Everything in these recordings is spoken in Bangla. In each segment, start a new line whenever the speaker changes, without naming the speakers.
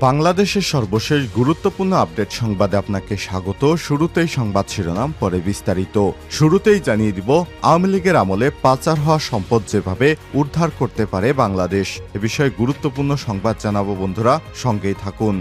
বাংলাদেশের সর্বশেষ গুরুত্বপূর্ণ আপডেট সংবাদে আপনাকে স্বাগত। শুরুতেই সংবাদ শিরোনাম, পরে বিস্তারিত। শুরুতেই জানিয়ে দিব আওয়ামী লীগের আমলে পাচার হওয়া সম্পদ যেভাবে উদ্ধার করতে পারে বাংলাদেশ। এ বিষয়ে গুরুত্বপূর্ণ সংবাদ জানাবো বন্ধুরা, সঙ্গেই থাকুন।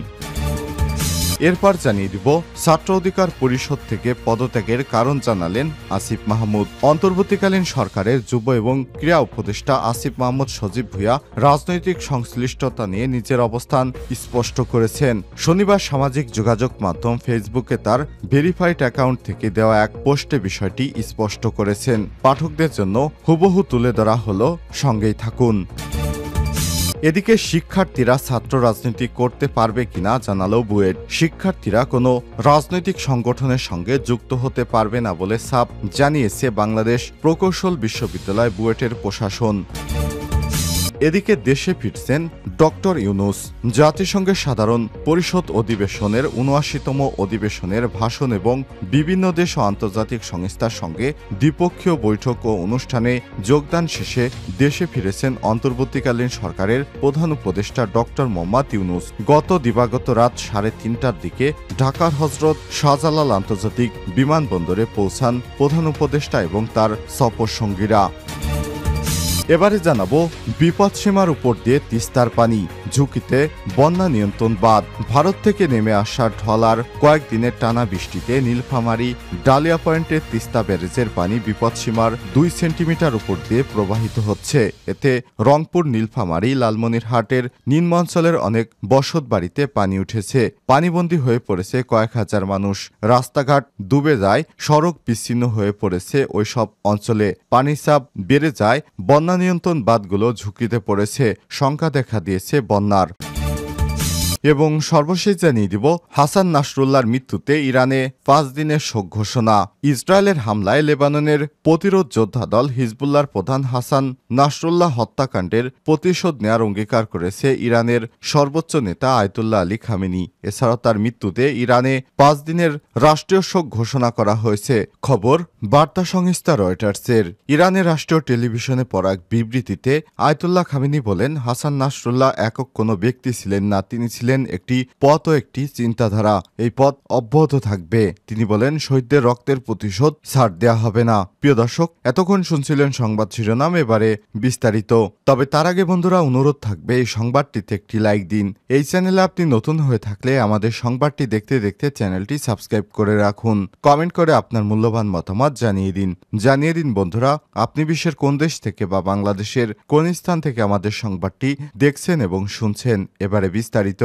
এরপর জানিয়ে দিব ছাত্র অধিকার পরিষদ থেকে পদত্যাগের কারণ জানালেন আসিফ মাহমুদ। অন্তর্বর্তীকালীন সরকারের যুব এবং ক্রীড়া উপদেষ্টা আসিফ মাহমুদ সজীব ভুঁইয়া রাজনৈতিক সংশ্লিষ্টতা নিয়ে নিজের অবস্থান স্পষ্ট করেছেন। শনিবার সামাজিক যোগাযোগ মাধ্যম ফেসবুকে তার ভেরিফাইড অ্যাকাউন্ট থেকে দেওয়া এক পোস্টে বিষয়টি স্পষ্ট করেছেন। পাঠকদের জন্য হুবহু তুলে ধরা হলো, সঙ্গেই থাকুন। এদিকে শিক্ষার্থীরা ছাত্র রাজনীতি করতে পারবে কিনা জানালো বুয়েট। শিক্ষার্থীরা কোনো রাজনৈতিক সংগঠনের সঙ্গে যুক্ত হতে পারবে না বলে সাফ জানিয়েছে বাংলাদেশ প্রকৌশল বিশ্ববিদ্যালয় বুয়েটের প্রশাসন। এদিকে দেশে ফিরছেন ডক্টর ইউনূস। জাতিসংঘের সাধারণ পরিষদ অধিবেশনের ৭৯তম অধিবেশনের ভাষণ এবং বিভিন্ন দেশ ও আন্তর্জাতিক সংস্থার সঙ্গে দ্বিপক্ষীয় বৈঠক ও অনুষ্ঠানে যোগদান শেষে দেশে ফিরেছেন অন্তর্বর্তীকালীন সরকারের প্রধান উপদেষ্টা ডক্টর মোহাম্মদ ইউনূস। গত দিবাগত রাত ৩:৩০টার দিকে ঢাকার হজরত শাহজালাল আন্তর্জাতিক বিমানবন্দরে পৌঁছান প্রধান উপদেষ্টা এবং তার সফরসঙ্গীরা। এবারে জানাবো বিপদসীমার উপর দিয়ে তিস্তার পানি, ঝুঁকিতে বন্যা নিয়ন্ত্রণ বাঁধ। ভারত থেকে নেমে আসা ঢলার কয়েকদিনের টানা বৃষ্টিতে নীলফামারী ডালিয়া পয়েন্টের তিস্তা ব্যারেজের পানি বিপদসীমার ২ সেন্টিমিটার উপর দিয়ে প্রবাহিত হচ্ছে। এতে রংপুর, নীলফামারী, লালমনিরহাটের নিম্নাঞ্চলের অনেক বসত বাড়িতে পানি উঠেছে। পানিবন্দী হয়ে পড়েছে কয়েক হাজার মানুষ। রাস্তাঘাট ডুবে যায়, সড়ক বিচ্ছিন্ন হয়ে পড়েছে ওইসব অঞ্চলে। পানির চাপ বেড়ে যায়, বন্যা নিয়ন্ত্রণ বাঁধগুলো ঝুঁকিতে পড়েছে, শঙ্কা দেখা দিয়েছে বন্যার। এবং সর্বশেষ জানিয়ে দিব হাসান নাসরুল্লাহর মৃত্যুতে ইরানে ৫ দিনের শোক ঘোষণা। ইসরায়েলের হামলায় লেবাননের প্রতিরোধ যোদ্ধা দল হিজবুল্লাহর প্রধান হাসান নাসরুল্লাহ হত্যাকাণ্ডের প্রতিশোধ নেয়ার অঙ্গীকার করেছে ইরানের সর্বোচ্চ নেতা আয়াতুল্লাহ আলী খামেনি। এছাড়াও তার মৃত্যুতে ইরানে ৫ দিনের রাষ্ট্রীয় শোক ঘোষণা করা হয়েছে। খবর বার্তা সংস্থা রয়টার্সের। ইরানের রাষ্ট্রীয় টেলিভিশনে পড়া এক বিবৃতিতে আয়াতুল্লাহ খামেনি বলেন, হাসান নাসরুল্লাহ একক কোনো ব্যক্তি ছিলেন না, তিনি ছিলেন একটি পথ ও একটি চিন্তাধারা। এই পথ অব্যাহত থাকবে। তিনি বলেন, শহীদদের রক্তের প্রতিশোধ ছাড় দেয়া হবে না। প্রিয় দর্শক, এতক্ষণ শুনছিলেন সংবাদ শিরোনাম, এবারে বিস্তারিত। তবে তার আগে বন্ধুরা অনুরোধ থাকবে এই সংবাদটিতে একটি লাইক দিন। এই চ্যানেলে আপনি নতুন হয়ে থাকলে আমাদের সংবাদটি দেখতে দেখতে চ্যানেলটি সাবস্ক্রাইব করে রাখুন। কমেন্ট করে আপনার মূল্যবান মতামত জানিয়ে দিন বন্ধুরা, আপনি বিশ্বের কোন দেশ থেকে বা বাংলাদেশের কোন স্থান থেকে আমাদের সংবাদটি দেখছেন এবং শুনছেন। এবারে বিস্তারিত।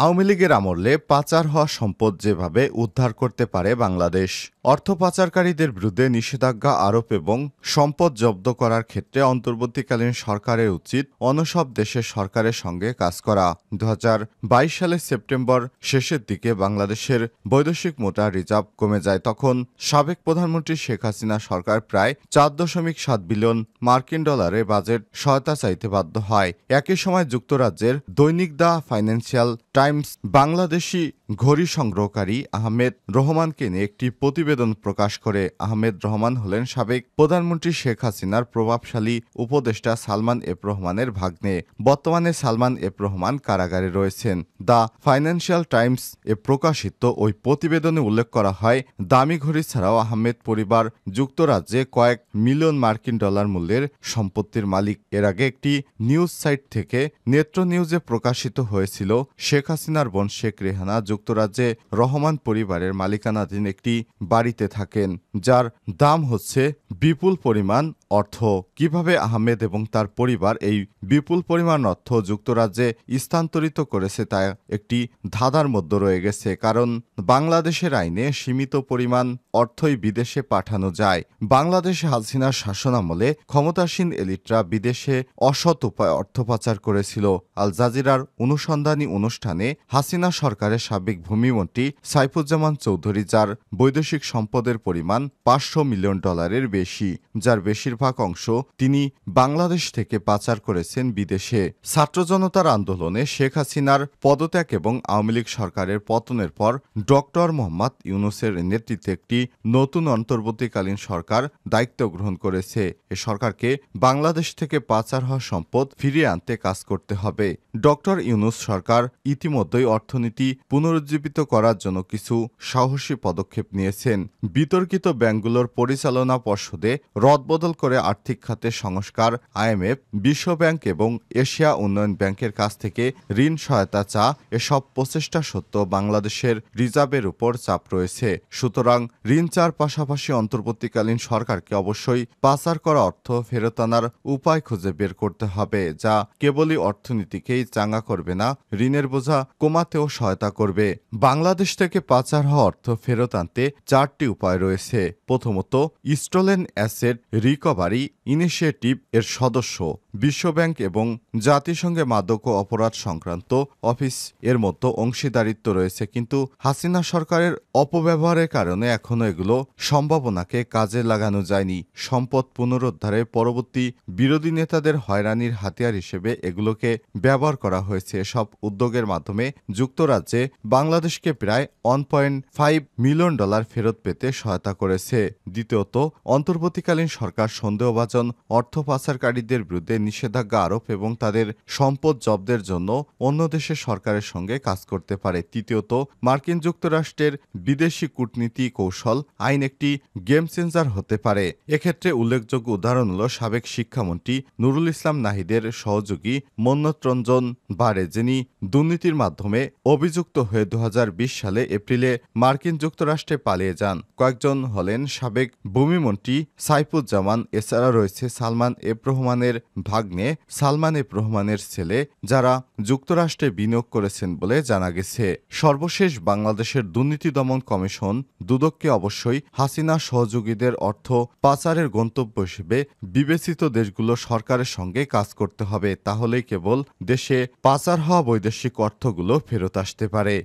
আওয়ামী লীগের আমলে পাচার হওয়া সম্পদ যেভাবে উদ্ধার করতে পারে বাংলাদেশ। অর্থ পাচারকারীদের বিরুদ্ধে নিষেধাজ্ঞা আরোপ এবং সম্পদ জব্দ করার ক্ষেত্রে অন্তর্বর্তীকালীন সরকারের উচিত অন্য সব দেশের সরকারের সঙ্গে কাজ করা। ২০২২ সালের সেপ্টেম্বর শেষের দিকে বাংলাদেশের বৈদেশিক মুদ্রা রিজার্ভ কমে যায়। তখন সাবেক প্রধানমন্ত্রী শেখ হাসিনা সরকার প্রায় ৪.৭ বিলিয়ন মার্কিন ডলারের বাজেট সহায়তা চাইতে বাধ্য হয়। একই সময় যুক্তরাজ্যের দৈনিক দ্য ফাইন্যান্সিয়াল টাইমস বাংলাদেশি ঘড়ি সংগ্রহকারী আহমেদ রহমানকে নিয়ে একটি প্রতিবেদন প্রকাশ করে। আহমেদ রহমান হলেন সাবেক প্রধানমন্ত্রী শেখ হাসিনার প্রভাবশালী উপদেষ্টা সালমান এফ রহমানের ভাগ্নে। বর্তমানে সালমান এফ রহমান কারাগারে রয়েছেন। দ্য ফাইন্যান্সিয়াল টাইমস এ প্রকাশিত ওই প্রতিবেদনে উল্লেখ করা হয়, দামি ঘড়ি ছাড়াও আহমেদ পরিবার যুক্তরাজ্যে কয়েক মিলিয়ন মার্কিন ডলার মূল্যের সম্পত্তির মালিক। এর আগে একটি নিউজ সাইট থেকে নেত্র নিউজে প্রকাশিত হয়েছিল, শেখ হাসিনার বোন শেখ রেহানা যুক্তরাজ্যে রহমান পরিবারের মালিকানাধীন একটি বাড়িতে থাকেন, যার দাম হচ্ছে বিপুল পরিমাণ অর্থ। কিভাবে আহমেদ এবং তার পরিবার এই বিপুল পরিমাণ অর্থ যুক্তরাজ্যে স্থানান্তরিত করেছে তা একটি ধাঁধার মধ্যে রয়ে গেছে, কারণ বাংলাদেশের আইনে সীমিত পরিমাণ অর্থই বিদেশে পাঠানো যায়। বাংলাদেশে হাসিনার শাসনামলে ক্ষমতাসীন এলিটরা বিদেশে অসৎ উপায়ে অর্থ পাচার করেছিল। আল জাজিরার অনুসন্ধানী অনুষ্ঠানে হাসিনা সরকারের সাবেক ভূমিমন্ত্রী সাইফুজ্জামান চৌধুরী, যার বৈদেশিক সম্পদের পরিমাণ ৫০০ মিলিয়ন ডলারের বেশি, যার বেশিরভাগ সিংহভাগ অংশ তিনি বাংলাদেশ থেকে পাচার করেছেন বিদেশে। ছাত্র জনতার আন্দোলনে শেখ হাসিনার পদত্যাগ এবং আওয়ামী লীগ সরকারের পতনের পর ডক্টর মোহাম্মদ ইউনূসের নেতৃত্বে একটি নতুন অন্তর্বর্তীকালীন সরকার দায়িত্ব গ্রহণ করেছে। এ সরকারকে বাংলাদেশ থেকে পাচার হওয়া সম্পদ ফিরিয়ে আনতে কাজ করতে হবে। ডক্টর ইউনূস সরকার ইতিমধ্যেই অর্থনীতি পুনরুজ্জীবিত করার জন্য কিছু সাহসী পদক্ষেপ নিয়েছেন। বিতর্কিত ব্যাংকগুলোর পরিচালনা পর্ষদে রদবদল করে আর্থিক খাতে সংস্কার, IMF, বিশ্বব্যাংক এবং এশিয়া উন্নয়ন ব্যাংকের কাছ থেকে ঋণ সহায়তা চা, এসব প্রচেষ্টা সত্ত্বেও বাংলাদেশের রিজার্ভের উপর চাপ রয়েছে। সুতরাং ঋণ চার পাশাপাশি অন্তর্বর্তীকালীন সরকারকে অবশ্যই পাচার করা অর্থ ফেরত আনার উপায় খুঁজে বের করতে হবে, যা কেবলই অর্থনীতিকেই চাঙ্গা করবে না, ঋণের বোঝা কমাতেও সহায়তা করবে। বাংলাদেশ থেকে পাচার হওয়া অর্থ ফেরত আনতে চারটি উপায় রয়েছে। প্রথমত, স্টোলেন অ্যাসেট রিকভারি ইনিশিয়েটিভ এর সদস্য বিশ্বব্যাংক এবং জাতিসংঘে মাদক ও অপরাধ সংক্রান্ত অফিস এর মতো অংশীদারিত্ব রয়েছে, কিন্তু হাসিনা সরকারের অপব্যবহারের কারণে এখনো এগুলো সম্ভাবনাকে কাজে লাগানো যায়নি। সম্পদ পুনরুদ্ধারে পরবর্তী বিরোধী নেতাদের হয়রানির হাতিয়ার হিসেবে এগুলোকে ব্যবহার করা হয়েছে। এসব উদ্যোগের মাধ্যমে যুক্তরাজ্যে বাংলাদেশকে প্রায় $1.5 মিলিয়ন ফেরত পেতে সহায়তা করেছে। দ্বিতীয়ত, অন্তর্বর্তীকালীন সরকার সন্দেহভাজন অর্থ পাচারকারীদের বিরুদ্ধে নিষেধাজ্ঞা আরোপ এবং তাদের সম্পদ জব্দের জন্য অন্য দেশের সরকারের সঙ্গে কাজ করতে পারে। তৃতীয়ত, মার্কিন যুক্তরাষ্ট্রের বিদেশি কূটনীতি কৌশল আইন একটি গেম চেঞ্জার হতে পারে। এক্ষেত্রে উল্লেখযোগ্য উদাহরণ হল সাবেক শিক্ষামন্ত্রী নুরুল ইসলাম নাহিদের সহযোগী মন্নত রঞ্জন বারে, যিনি দুর্নীতির মাধ্যমে অভিযুক্ত হয়ে 2020 সালে এপ্রিলে মার্কিন যুক্তরাষ্ট্রে পালিয়ে যান। কয়েকজন হলেন সাবেক ভূমিমন্ত্রী সাইফুজ্জামান, এছাড়া রয়েছে সালমান এফ রহমানের ভাগ্নে সালমান এফ রহমানের ছেলে, যারা যুক্তরাষ্ট্রে বিনিয়োগ করেছেন বলে জানা গেছে। সর্বশেষ, বাংলাদেশের দুর্নীতি দমন কমিশন দুদককে অবশ্যই হাসিনা সহযোগীদের অর্থ পাচারের গন্তব্য হিসেবে বিবেচিত দেশগুলো সরকারের সঙ্গে কাজ করতে হবে। তাহলেই কেবল দেশে পাচার হওয়া বৈদেশিক অর্থগুলো ফেরত আসতে পারে।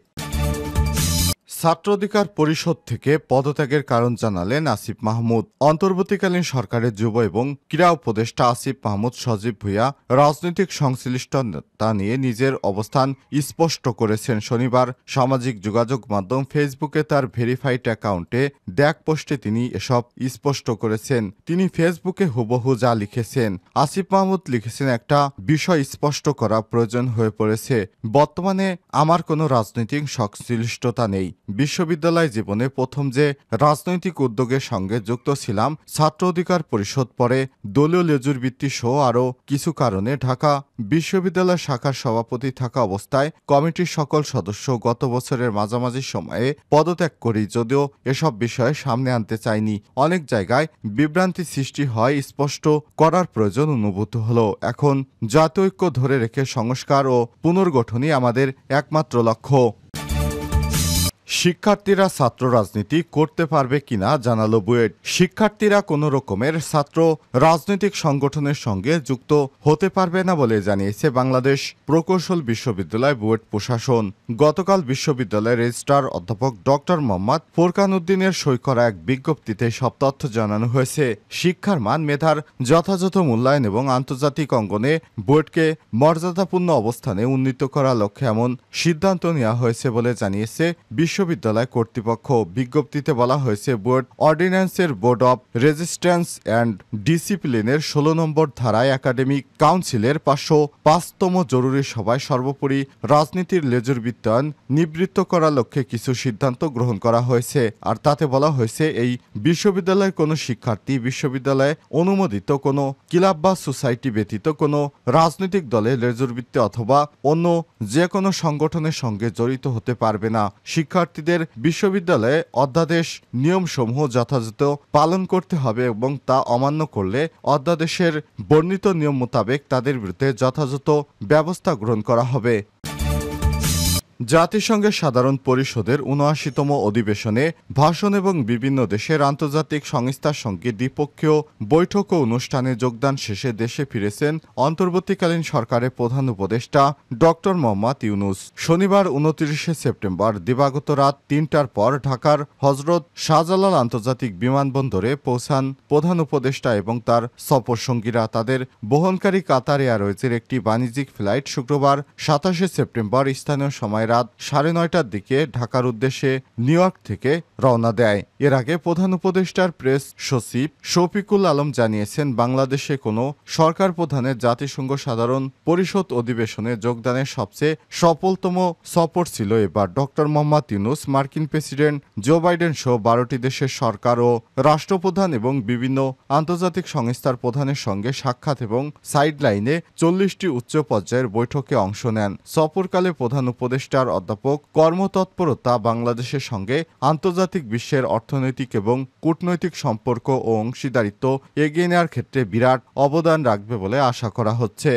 ছাত্র অধিকার পরিষদ থেকে পদত্যাগের কারণ জানালেন আসিফ মাহমুদ। অন্তর্বর্তীকালীন সরকারের যুব এবং ক্রীড়া উপদেষ্টা আসিফ মাহমুদ সজীব ভুঁইয়া রাজনৈতিক সংশ্লিষ্টতা নিয়ে নিজের অবস্থান স্পষ্ট করেছেন। শনিবার সামাজিক যোগাযোগ মাধ্যম ফেসবুকে তার ভেরিফাইড অ্যাকাউন্টে দেখ পোস্টে তিনি এসব স্পষ্ট করেছেন। তিনি ফেসবুকে হুবহু যা লিখেছেন। আসিফ মাহমুদ লিখেছেন, একটা বিষয় স্পষ্ট করা প্রয়োজন হয়ে পড়েছে। বর্তমানে আমার কোনো রাজনৈতিক সংশ্লিষ্টতা নেই। বিশ্ববিদ্যালয় জীবনে প্রথম যে রাজনৈতিক উদ্যোগের সঙ্গে যুক্ত ছিলাম ছাত্র অধিকার পরিষদ, পরে দলীয় লেজুরবৃত্তি সহ আরও কিছু কারণে ঢাকা বিশ্ববিদ্যালয় শাখার সভাপতি থাকা অবস্থায় কমিটির সকল সদস্য গত বছরের মাঝামাঝি সময়ে পদত্যাগ করি। যদিও এসব বিষয়ে সামনে আনতে চাইনি, অনেক জায়গায় বিভ্রান্তি সৃষ্টি হয়, স্পষ্ট করার প্রয়োজন অনুভূত হলো। এখন জাতীয় ঐক্য ধরে রেখে সংস্কার ও পুনর্গঠনই আমাদের একমাত্র লক্ষ্য। শিক্ষার্থীরা ছাত্র রাজনীতি করতে পারবে কিনা জানালো বুয়েট। শিক্ষার্থীরা কোনো রকমের ছাত্র রাজনৈতিক সংগঠনের সঙ্গে যুক্ত হতে পারবে না বলে জানিয়েছে বাংলাদেশ প্রকৌশল বিশ্ববিদ্যালয় বুয়েট প্রশাসন। গতকাল বিশ্ববিদ্যালয়ের রেজিস্ট্রার অধ্যাপক ডক্টর মোহাম্মদ ফোরকান উদ্দিনের সই করা এক বিজ্ঞপ্তিতে সব তথ্য জানানো হয়েছে। শিক্ষার মান, মেধার যথাযথ মূল্যায়ন এবং আন্তর্জাতিক অঙ্গনে বুয়েটকে মর্যাদাপূর্ণ অবস্থানে উন্নীত করার লক্ষ্যে এমন সিদ্ধান্ত নেওয়া হয়েছে বলে জানিয়েছে বিশ্ববিদ্যালয় কর্তৃপক্ষ। বিজ্ঞপ্তিতে বলা হয়েছে, বুয়েট অর্ডিন্যান্সের বোর্ড অব রেজিস্ট্যান্স অ্যান্ড ডিসিপ্লিনের 16 নম্বর ধারায় একাডেমিক কাউন্সিলের 505তম জরুরি সভায় সর্বোপরি রাজনীতির লেজুরবৃত্তায়ন নিবৃত্ত করার লক্ষ্যে কিছু সিদ্ধান্ত গ্রহণ করা হয়েছে। আর তাতে বলা হয়েছে, এই বিশ্ববিদ্যালয়ের কোনো শিক্ষার্থী বিশ্ববিদ্যালয়ে অনুমোদিত কোনো ক্লাব বা সোসাইটি ব্যতীত কোনো রাজনৈতিক দলে লেজুরবৃত্তি অথবা অন্য যে কোনো সংগঠনের সঙ্গে জড়িত হতে পারবে না। শিক্ষার্থীদের বিশ্ববিদ্যালয়ে অধ্যাদেশ নিয়মসমূহ যথাযথ পালন করতে হবে এবং তা অমান্য করলে অধ্যাদেশের বর্ণিত নিয়ম মোতাবেক তাদের বিরুদ্ধে যথাযথ ব্যবস্থা গ্রহণ করা হবে। জাতিসংঘের সাধারণ পরিষদের ৭৯তম অধিবেশনে ভাষণ এবং বিভিন্ন দেশের আন্তর্জাতিক সংস্থার সঙ্গে দ্বিপক্ষীয় বৈঠক ও অনুষ্ঠানে যোগদান শেষে দেশে ফিরেছেন অন্তর্বর্তীকালীন সরকারের প্রধান উপদেষ্টা ডক্টর মোহাম্মদ ইউনূস। শনিবার ২৯শে সেপ্টেম্বর দিবাগত রাত ৩টার পর ঢাকার হজরত শাহজালাল আন্তর্জাতিক বিমানবন্দরে পৌঁছান প্রধান উপদেষ্টা এবং তার সফরসঙ্গীরা। তাদের বহনকারী কাতার এয়ারওয়েজের একটি বাণিজ্যিক ফ্লাইট শুক্রবার ২৭শে সেপ্টেম্বর স্থানীয় সময় রাত ৯:৩০টার দিকে ঢাকার উদ্দেশ্যে নিউ ইয়র্ক থেকে রওনা দেয়। এর আগে প্রধান উপদেষ্টার প্রেস সচিব শফিকুল আলম জানিয়েছেন, বাংলাদেশে কোনো সরকার প্রধানের জাতিসংঘ সাধারণ পরিষদ অধিবেশনে যোগদানের সবচেয়ে সফলতম সফর ছিল এবার। ডক্টর মোহাম্মদ ইউনূস মার্কিন প্রেসিডেন্ট জো বাইডেন সহ ১২টি দেশের সরকার ও রাষ্ট্রপ্রধান এবং বিভিন্ন আন্তর্জাতিক সংস্থার প্রধানের সঙ্গে সাক্ষাৎ এবং সাইডলাইনে ৪০টি উচ্চ পর্যায়ের বৈঠকে অংশ নেন। সফরকালে প্রধান উপদেষ্টার অধ্যাপক কর্মতৎপরতা বাংলাদেশের সঙ্গে আন্তর্জাতিক বিশ্বের অর্থনৈতিক এবং কূটনৈতিক সম্পর্ক ও অংশীদারিত্ব এগিয়ে নেওয়ার ক্ষেত্রে বিরাট অবদান রাখবে বলে আশা করা হচ্ছে।